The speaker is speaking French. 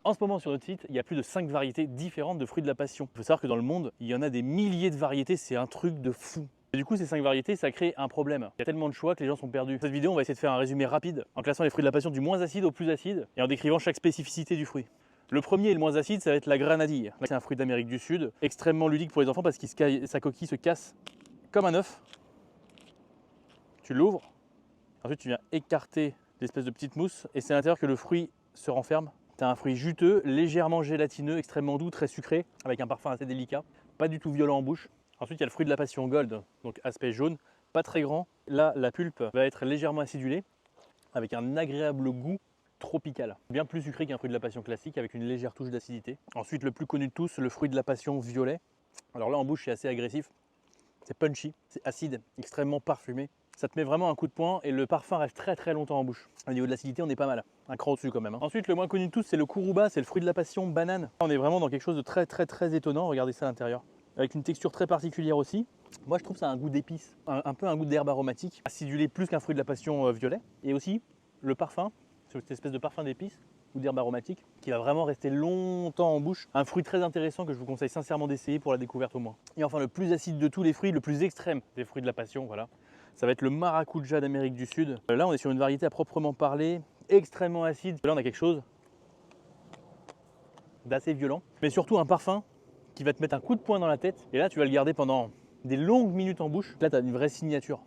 En ce moment sur notre site, il y a plus de 5 variétés différentes de fruits de la passion. Il faut savoir que dans le monde, il y en a des milliers de variétés, c'est un truc de fou. Et du coup, ces 5 variétés, ça crée un problème. Il y a tellement de choix que les gens sont perdus. Dans cette vidéo, on va essayer de faire un résumé rapide en classant les fruits de la passion du moins acide au plus acide et en décrivant chaque spécificité du fruit. Le premier et le moins acide, ça va être la grenadille. C'est un fruit d'Amérique du Sud, extrêmement ludique pour les enfants parce que sa coquille se casse comme un œuf. Tu l'ouvres, ensuite tu viens écarter l'espèce de petite mousse et c'est à l'intérieur que le fruit se renferme. Tu as un fruit juteux, légèrement gélatineux, extrêmement doux, très sucré, avec un parfum assez délicat, pas du tout violent en bouche. Ensuite, il y a le fruit de la passion gold, donc aspect jaune, pas très grand. Là, la pulpe va être légèrement acidulée, avec un agréable goût tropical. Bien plus sucré qu'un fruit de la passion classique, avec une légère touche d'acidité. Ensuite, le plus connu de tous, le fruit de la passion violet. Alors là, en bouche, c'est assez agressif, c'est punchy, c'est acide, extrêmement parfumé. Ça te met vraiment un coup de poing et le parfum reste très longtemps en bouche. Au niveau de l'acidité, on est pas mal. Un cran au-dessus quand même. Ensuite, le moins connu de tous, c'est le kuruba, c'est le fruit de la passion banane. On est vraiment dans quelque chose de très étonnant. Regardez ça à l'intérieur. Avec une texture très particulière aussi. Moi, je trouve ça a un goût d'épices, un peu un goût d'herbe aromatique, acidulé plus qu'un fruit de la passion violet. Et aussi, le parfum, cette espèce de parfum d'épices ou d'herbe aromatique qui va vraiment rester longtemps en bouche. Un fruit très intéressant que je vous conseille sincèrement d'essayer pour la découverte au moins. Et enfin, le plus acide de tous les fruits, le plus extrême des fruits de la passion, voilà. Ça va être le maracuja d'Amérique du Sud. Là, on est sur une variété à proprement parler, extrêmement acide. Là, on a quelque chose d'assez violent, mais surtout un parfum qui va te mettre un coup de poing dans la tête. Et là, tu vas le garder pendant des longues minutes en bouche. Là, tu as une vraie signature.